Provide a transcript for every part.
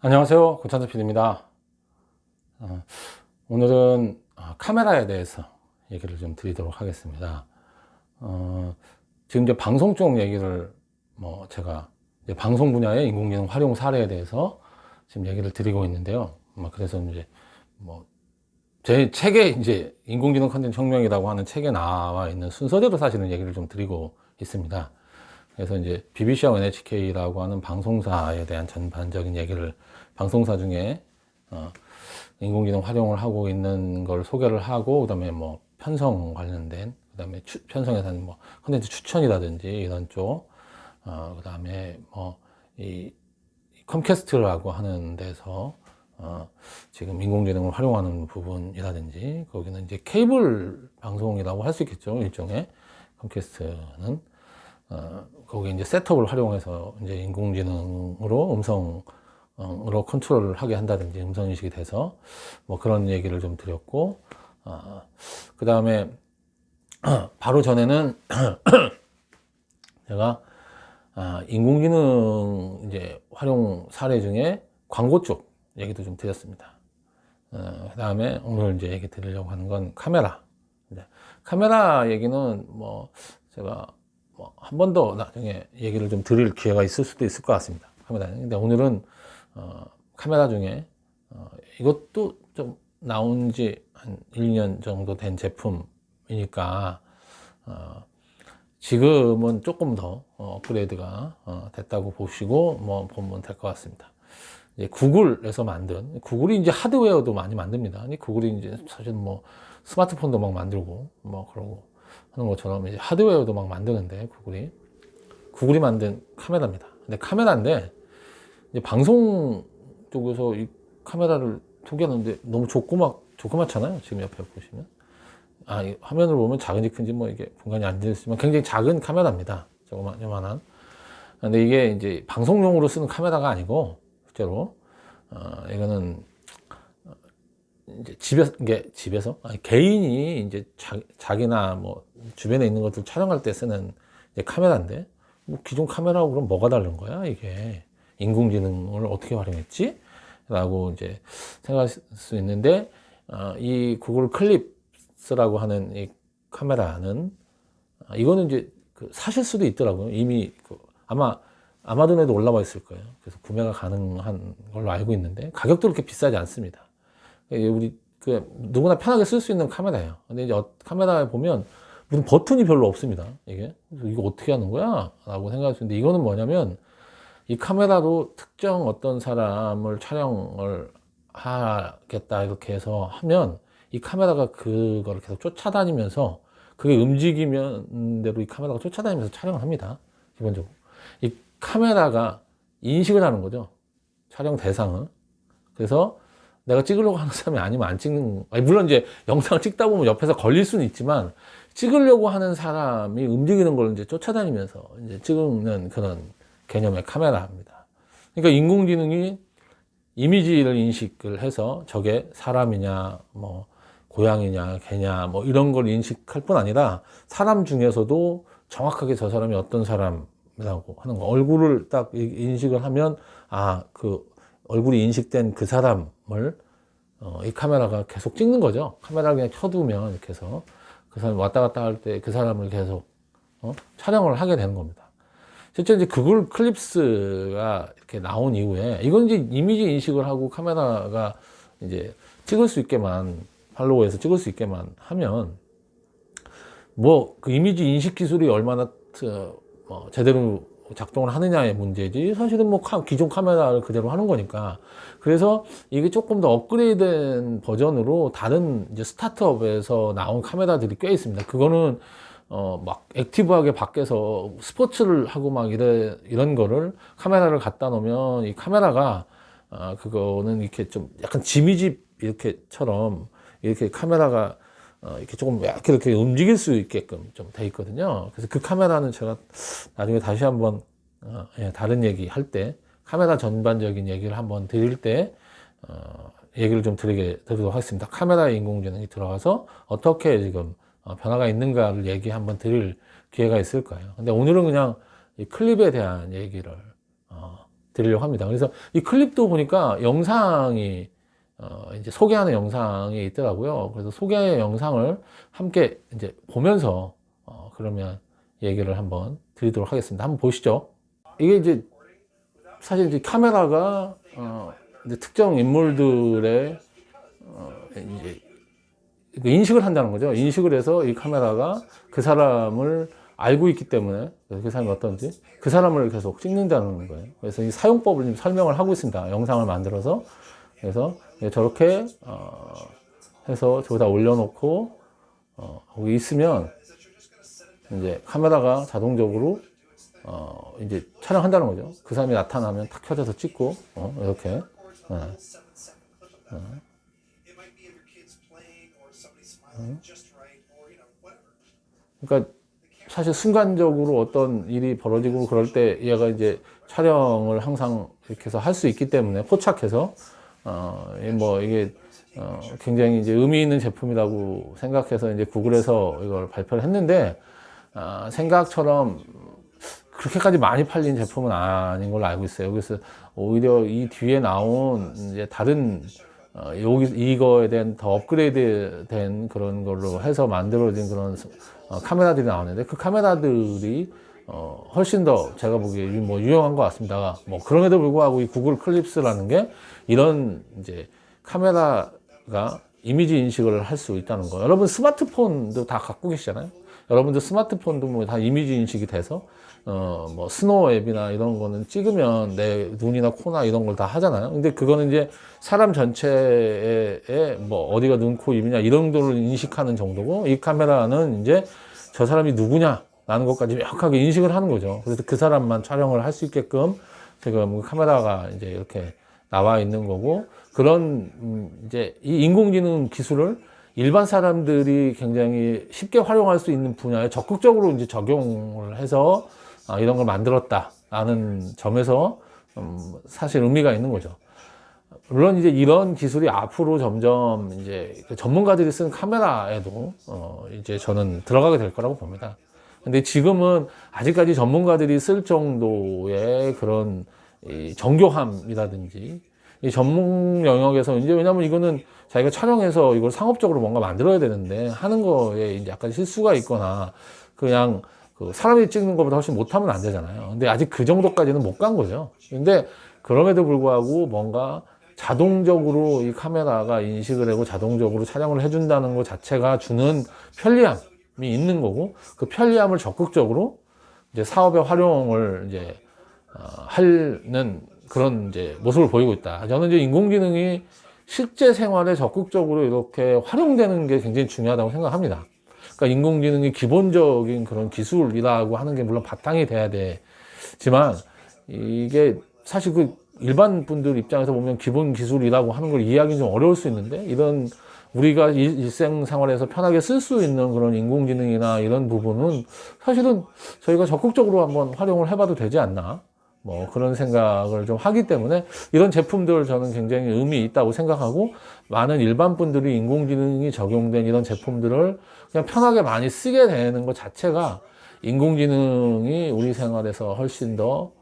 안녕하세요. 고찬섭 PD입니다. 오늘은 카메라에 대해서 얘기를 좀 드리도록 하겠습니다. 지금 이제 방송 쪽 얘기를 제가 이제 방송 분야의 인공지능 활용 사례에 대해서 지금 얘기를 드리고 있는데요. 그래서 이제 제 책에 이제 인공지능 컨텐츠 혁명이라고 하는 책에 나와 있는 순서대로 사실은 얘기를 좀 드리고 있습니다. 그래서 이제 BBC와 NHK라고 하는 방송사에 대한 전반적인 얘기를 방송사 중에 인공지능 활용을 하고 있는 걸 소개를 하고, 그다음에 편성 관련된, 그다음에 편성에서 하는 컨텐츠 추천이라든지 이런 쪽, 그다음에 이 컴캐스트라고 하는 데서 지금 인공지능을 활용하는 부분이라든지, 거기는 이제 케이블 방송이라고 할 수 있겠죠, 일종의. 컴캐스트는 거기 이제 셋업을 활용해서 이제 인공지능으로 음성으로 컨트롤을 하게 한다든지, 음성 인식이 돼서 그런 얘기를 좀 드렸고, 그 다음에 바로 전에는 제가 인공지능 이제 활용 사례 중에 광고 쪽 얘기도 좀 드렸습니다. 그 다음에 오늘 이제 얘기 드리려고 하는 건 카메라. 카메라 얘기는 제가 한 번 더 나중에 얘기를 좀 드릴 기회가 있을 수도 있을 것 같습니다. 카메라는. 근데 오늘은 카메라 중에 이것도 좀 나온 지 한 1년 정도 된 제품이니까 지금은 조금 더 업그레이드가 됐다고 보시고 보면 될 것 같습니다. 이제 구글에서 만든, 구글이 이제 하드웨어도 많이 만듭니다. 아니 구글이 이제 사실 스마트폰도 막 만들고 그러고 하는 것처럼 이제 하드웨어도 막 만드는데, 구글이 만든 카메라입니다. 근데 카메라인데 이제 방송 쪽에서 이 카메라를 소개하는데 너무 조그맣잖아요. 지금 옆에 보시면 이 화면을 보면 작은지 큰지 이게 분간이 안 되지만 굉장히 작은 카메라입니다. 요만한. 근데 이게 이제 방송용으로 쓰는 카메라가 아니고, 실제로 이거는 이제 집에서 개인이 이제 자기나 주변에 있는 것들 촬영할 때 쓰는 이제 카메라인데, 기존 카메라하고 그럼 뭐가 다른 거야? 이게 인공지능을 어떻게 활용했지? 라고 이제 생각할 수 있는데, 이 구글 클립스라고 하는 이 카메라는 이거는 이제 사실 수도 있더라고요. 이미 아마 아마존에도 올라와 있을 거예요. 그래서 구매가 가능한 걸로 알고 있는데, 가격도 그렇게 비싸지 않습니다. 우리 누구나 편하게 쓸 수 있는 카메라예요. 근데 이제 카메라에 보면 무슨 버튼이 별로 없습니다. 이게 그래서 이거 어떻게 하는 거야? 라고 생각할 수 있는데, 이거는 뭐냐면 이 카메라로 특정 어떤 사람을 촬영을 하겠다 이렇게 해서 하면, 이 카메라가 그거를 계속 쫓아다니면서, 그게 움직이면 대로 이 카메라가 쫓아다니면서 촬영을 합니다. 기본적으로 이 카메라가 인식을 하는 거죠, 촬영 대상을. 그래서 내가 찍으려고 하는 사람이 아니면 안 찍는, 물론 이제 영상을 찍다 보면 옆에서 걸릴 수는 있지만, 찍으려고 하는 사람이 움직이는 걸 이제 쫓아다니면서 이제 찍는 그런 개념의 카메라입니다. 그러니까 인공지능이 이미지를 인식을 해서 저게 사람이냐, 고양이냐, 개냐, 이런 걸 인식할 뿐 아니라, 사람 중에서도 정확하게 저 사람이 어떤 사람이라고 하는 거, 얼굴을 딱 인식을 하면, 그 얼굴이 인식된 그 사람을 이 카메라가 계속 찍는 거죠. 카메라를 그냥 켜두면 이렇게 해서 그 사람이 왔다 갔다 할 때 그 사람을 계속 촬영을 하게 되는 겁니다. 실제 이제 구글 클립스가 이렇게 나온 이후에, 이건 이제 이미지 인식을 하고 카메라가 이제 찍을 수 있게만, 팔로우에서 찍을 수 있게만 하면, 그 이미지 인식 기술이 얼마나 제대로 작동을 하느냐의 문제지, 사실은 기존 카메라를 그대로 하는 거니까. 그래서 이게 조금 더 업그레이드된 버전으로 다른 이제 스타트업에서 나온 카메라들이 꽤 있습니다. 그거는 액티브하게 밖에서 스포츠를 하고 이런 거를 카메라를 갖다 놓으면, 이 카메라가 그거는 이렇게 좀 약간 지미집 이렇게처럼 이렇게 카메라가 이렇게 조금 이렇게 움직일 수 있게끔 좀 돼 있거든요. 그래서 그 카메라는 제가 나중에 다시 한번 다른 얘기 할 때, 카메라 전반적인 얘기를 한번 드릴 때 얘기를 좀 드리도록 하겠습니다. 카메라에 인공지능이 들어가서 어떻게 지금 변화가 있는가를 얘기 한번 드릴 기회가 있을 거예요. 근데 오늘은 그냥 이 클립에 대한 얘기를 드리려고 합니다. 그래서 이 클립도 보니까 영상이 이제 소개하는 영상이 있더라고요. 그래서 소개 영상을 함께 이제 보면서 그러면 얘기를 한번 드리도록 하겠습니다. 한번 보시죠. 이게 이제 사실 이제 카메라가 이제 특정 인물들의 이제 인식을 한다는 거죠. 인식을 해서 이 카메라가 그 사람을 알고 있기 때문에 그 사람이 어떤지 그 사람을 계속 찍는다는 거예요. 그래서 이 사용법을 좀 설명을 하고 있습니다. 영상을 만들어서. 그래서 저렇게 해서 저기다 올려놓고 거기 있으면 이제 카메라가 자동적으로 이제 촬영한다는 거죠. 그 사람이 나타나면 탁 켜져서 찍고 이렇게. 그러니까 사실 순간적으로 어떤 일이 벌어지고 그럴 때 얘가 이제 촬영을 항상 이렇게 해서 할 수 있기 때문에 포착해서 뭐 이게 굉장히 이제 의미 있는 제품이라고 생각해서 이제 구글에서 이걸 발표를 했는데 생각처럼 그렇게까지 많이 팔린 제품은 아닌 걸로 알고 있어요. 그래서 오히려 이 뒤에 나온 이제 다른 이거에 대한 더 업그레이드 된 그런 걸로 해서 만들어진 그런 카메라들이 나오는데 그 카메라들이 훨씬 더 제가 보기에 뭐 유용한 것 같습니다. 뭐 그럼에도 불구하고 이 구글 클립스라는 게 이런 이제 카메라가 이미지 인식을 할 수 있다는 거. 여러분 스마트폰도 다 갖고 계시잖아요. 여러분들 스마트폰도 뭐 다 이미지 인식이 돼서 뭐 스노우 앱이나 이런 거는 찍으면 내 눈이나 코나 이런 걸 다 하잖아요. 근데 그거는 이제 사람 전체에 뭐 어디가 눈, 코, 입이냐 이런 정도를 인식하는 정도고 이 카메라는 이제 저 사람이 누구냐 라는 것까지 명확하게 인식을 하는 거죠. 그래서 그 사람만 촬영을 할 수 있게끔 지금 카메라가 이제 이렇게 나와 있는 거고 그런 이제 이 인공지능 기술을 일반 사람들이 굉장히 쉽게 활용할 수 있는 분야에 적극적으로 이제 적용을 해서 이런 걸 만들었다라는 점에서 사실 의미가 있는 거죠. 물론 이제 이런 기술이 앞으로 점점 이제 전문가들이 쓰는 카메라에도 이제 저는 들어가게 될 거라고 봅니다. 근데 지금은 아직까지 전문가들이 쓸 정도의 그런 이 정교함이라든지 이 전문 영역에서 이제 왜냐면 이거는 자기가 촬영해서 이걸 상업적으로 뭔가 만들어야 되는데 하는 거에 이제 약간 실수가 있거나 그냥 그 사람이 찍는 것보다 훨씬 못하면 안 되잖아요. 근데 아직 그 정도까지는 못 간 거죠. 근데 그럼에도 불구하고 뭔가 자동적으로 이 카메라가 인식을 하고 자동적으로 촬영을 해준다는 것 자체가 주는 편리함이 있는 거고 그 편리함을 적극적으로 이제 사업에 활용을 이제 하는 그런 이제 모습을 보이고 있다. 저는 이제 인공지능이 실제 생활에 적극적으로 이렇게 활용되는 게 굉장히 중요하다고 생각합니다. 그러니까 인공지능이 기본적인 그런 기술이라고 하는 게 물론 바탕이 돼야 되지만 이게 사실 그 일반 분들 입장에서 보면 기본 기술이라고 하는 걸 이해하기는 좀 어려울 수 있는데 이런 우리가 일생생활에서 편하게 쓸 수 있는 그런 인공지능이나 이런 부분은 사실은 저희가 적극적으로 한번 활용을 해봐도 되지 않나 뭐 그런 생각을 좀 하기 때문에 이런 제품들 저는 굉장히 의미 있다고 생각하고 많은 일반 분들이 인공지능이 적용된 이런 제품들을 그냥 편하게 많이 쓰게 되는 것 자체가 인공지능이 우리 생활에서 훨씬 더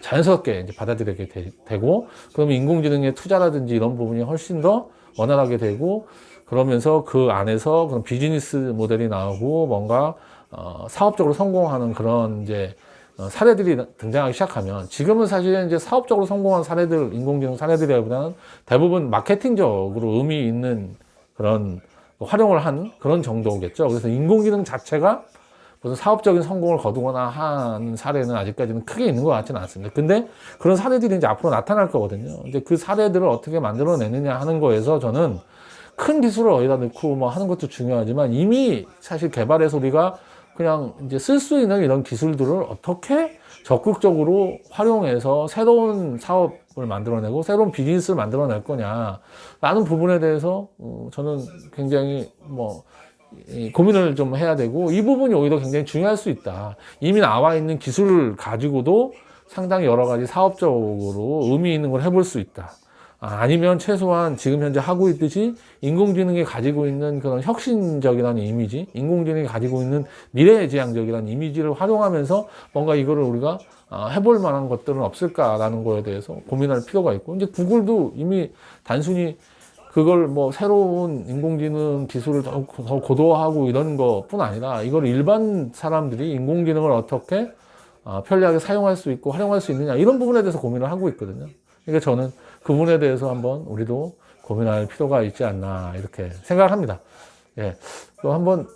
자연스럽게 이제 받아들이게 되고 그러면 인공지능의 투자라든지 이런 부분이 훨씬 더 원활하게 되고 그러면서 그 안에서 그런 비즈니스 모델이 나오고 뭔가 사업적으로 성공하는 그런 이제 사례들이 등장하기 시작하면 지금은 사실 이제 사업적으로 성공한 사례들 인공지능 사례들이라기보다는 대부분 마케팅적으로 의미 있는 그런 활용을 한 그런 정도겠죠. 그래서 인공지능 자체가 무슨 사업적인 성공을 거두거나 한 사례는 아직까지는 크게 있는 것 같지는 않습니다. 근데 그런 사례들이 이제 앞으로 나타날 거거든요. 이제 그 사례들을 어떻게 만들어내느냐 하는 거에서 저는 큰 기술을 어디다 넣고 뭐 하는 것도 중요하지만 이미 사실 개발해서 우리가 그냥 이제 쓸 수 있는 이런 기술들을 어떻게 적극적으로 활용해서 새로운 사업을 만들어내고 새로운 비즈니스를 만들어낼 거냐라는 부분에 대해서 저는 굉장히 뭐 고민을 좀 해야 되고 이 부분이 오히려 굉장히 중요할 수 있다. 이미 나와 있는 기술을 가지고도 상당히 여러 가지 사업적으로 의미 있는 걸 해볼 수 있다. 아니면 최소한 지금 현재 하고 있듯이 인공지능이 가지고 있는 그런 혁신적이라는 이미지, 인공지능이 가지고 있는 미래지향적이라는 이미지를 활용하면서 뭔가 이거를 우리가 해볼 만한 것들은 없을까라는 거에 대해서 고민할 필요가 있고, 이제 구글도 이미 단순히 그걸 뭐 새로운 인공지능 기술을 더 고도화하고 이런 것뿐 아니라 이걸 일반 사람들이 인공지능을 어떻게 편리하게 사용할 수 있고 활용할 수 있느냐, 이런 부분에 대해서 고민을 하고 있거든요. 그러니까 저는 그 부분에 대해서 한번 우리도 고민할 필요가 있지 않나 이렇게 생각을 합니다. 예. 또 한번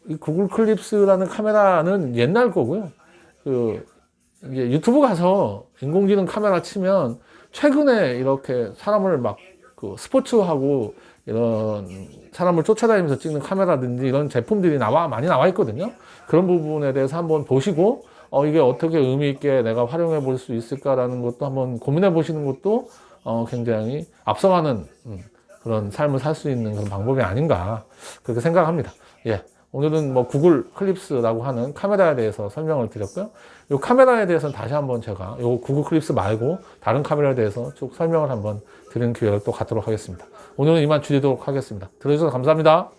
이 구글 클립스라는 카메라는 옛날 거고요. 이제 유튜브 가서 인공지능 카메라 치면 최근에 이렇게 사람을 막 스포츠하고 이런 사람을 쫓아다니면서 찍는 카메라든지 이런 제품들이 많이 나와 있거든요. 그런 부분에 대해서 한번 보시고 이게 어떻게 의미 있게 내가 활용해 볼 수 있을까라는 것도 한번 고민해 보시는 것도 굉장히 앞서가는 그런 삶을 살 수 있는 그런 방법이 아닌가 그렇게 생각합니다. 예. 오늘은 구글 클립스라고 하는 카메라에 대해서 설명을 드렸고요. 이 카메라에 대해서는 다시 한번 제가 이 구글 클립스 말고 다른 카메라에 대해서 쭉 설명을 한번 드리는 기회를 또 갖도록 하겠습니다. 오늘은 이만 줄이도록 하겠습니다. 들어주셔서 감사합니다.